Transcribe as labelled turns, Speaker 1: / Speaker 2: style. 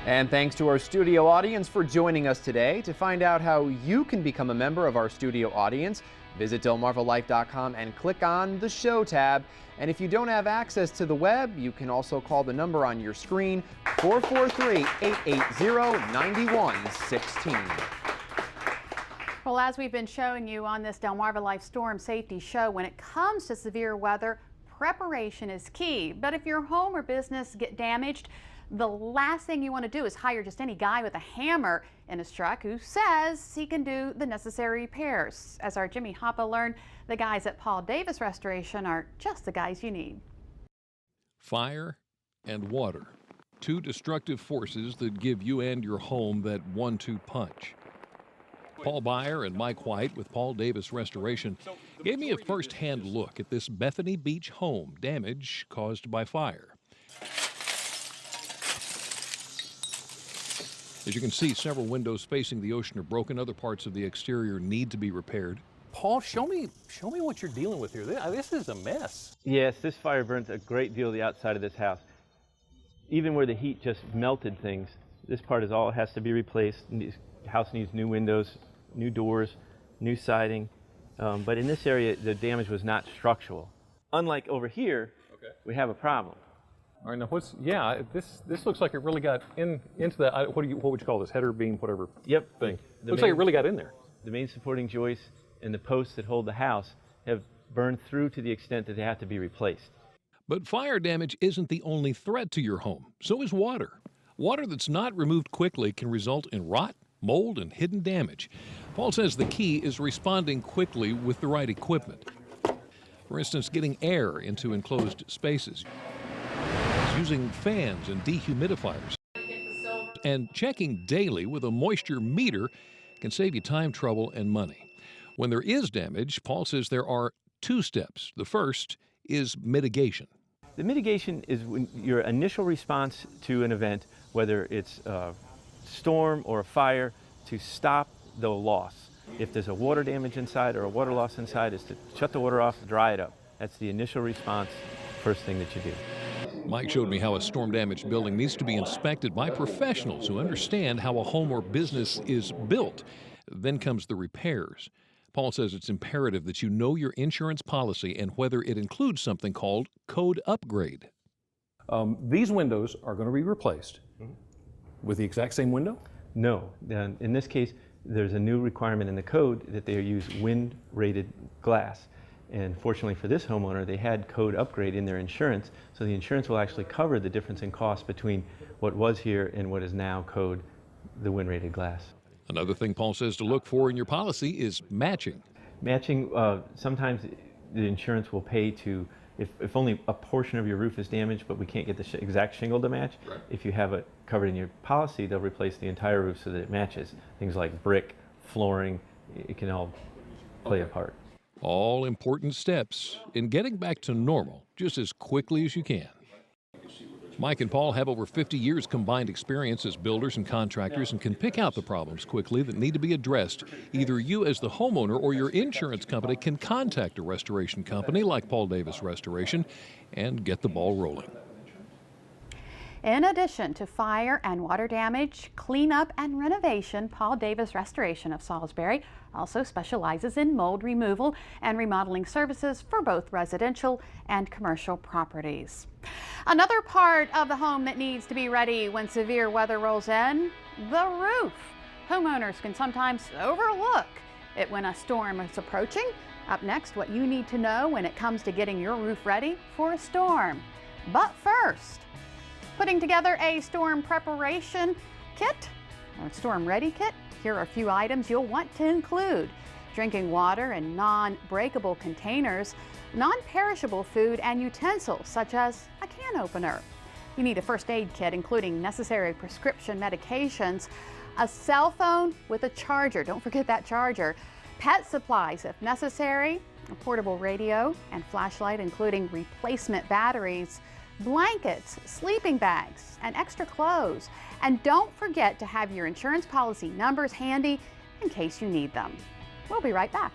Speaker 1: And thanks to our studio audience for joining us today. To find out how you can become a member of our studio audience, visit delmarvalife.com and click on the Show tab. And if you don't have access to the web, you can also call the number on your screen, 443-880-9116.
Speaker 2: Well, as we've been showing you on this Delmarva Life Storm Safety Show, when it comes to severe weather, preparation is key. But if your home or business get damaged, the last thing you want to do is hire just any guy with a hammer in his truck who says he can do the necessary repairs. As our Jimmy Hoppa learned, the guys at Paul Davis Restoration are just the guys you need.
Speaker 3: Fire and water, two destructive forces that give you and your home that 1-2 punch. Paul Byer and Mike White with Paul Davis Restoration gave me a first-hand look at this Bethany Beach home damage caused by fire. As you can see, several windows facing the ocean are broken. Other parts of the exterior need to be repaired.
Speaker 4: Paul, show me what you're dealing with here. This is a mess.
Speaker 5: Yes, this fire burnt a great deal of the outside of this house. Even where the heat just melted things, this part is all has to be replaced. The house needs new windows, new doors, new siding. But in this area, the damage was not structural. Unlike over here, we have a problem.
Speaker 4: All right, now this looks like it really got into that. What would you call this, header beam, whatever?
Speaker 5: Yep.
Speaker 4: Thing. Looks like it really got in there.
Speaker 5: The main supporting joists and the posts that hold the house have burned through to the extent that they have to be replaced.
Speaker 3: But fire damage isn't the only threat to your home. So is water. Water that's not removed quickly can result in rot, mold, and hidden damage. Paul says the key is responding quickly with the right equipment. For instance, getting air into enclosed spaces, using fans and dehumidifiers, and checking daily with a moisture meter can save you time, trouble, and money. When there is damage, Paul says there are 2 steps. The first is mitigation.
Speaker 5: The mitigation is when your initial response to an event, whether it's a storm or a fire, to stop the loss. If there's a water damage inside or a water loss inside, is to shut the water off, dry it up. That's the initial response, first thing that you do.
Speaker 3: Mike showed me how a storm-damaged building needs to be inspected by professionals who understand how a home or business is built. Then comes the repairs. Paul says it's imperative that you know your insurance policy and whether it includes something called code upgrade.
Speaker 4: These windows are going to be replaced with the exact same window?
Speaker 5: No. In this case, there's a new requirement in the code that they use wind-rated glass. And fortunately for this homeowner, they had code upgrade in their insurance, so the insurance will actually cover the difference in cost between what was here and what is now code, the wind-rated glass.
Speaker 3: Another thing Paul says to look for in your policy is matching.
Speaker 5: Matching, sometimes the insurance will pay to, if only a portion of your roof is damaged, but we can't get the exact shingle to match, right. If you have it covered in your policy, they'll replace the entire roof so that it matches. Things like brick, flooring, it can all play a part.
Speaker 3: All important steps in getting back to normal just as quickly as you can. Mike and Paul have over 50 years combined experience as builders and contractors and can pick out the problems quickly that need to be addressed. Either you as the homeowner or your insurance company can contact a restoration company like Paul Davis Restoration and get the ball rolling.
Speaker 2: In addition to fire and water damage, cleanup and renovation, Paul Davis Restoration of Salisbury also specializes in mold removal and remodeling services for both residential and commercial properties. Another part of the home that needs to be ready when severe weather rolls in, the roof. Homeowners can sometimes overlook it when a storm is approaching. Up next, what you need to know when it comes to getting your roof ready for a storm. But first, putting together a storm preparation kit or storm ready kit, here are a few items you'll want to include. Drinking water in non-breakable containers, non-perishable food and utensils such as a can opener. You need a first aid kit including necessary prescription medications, a cell phone with a charger, don't forget that charger, pet supplies if necessary, a portable radio and flashlight including replacement batteries, blankets, sleeping bags, and extra clothes. And don't forget to have your insurance policy numbers handy in case you need them. We'll be right back.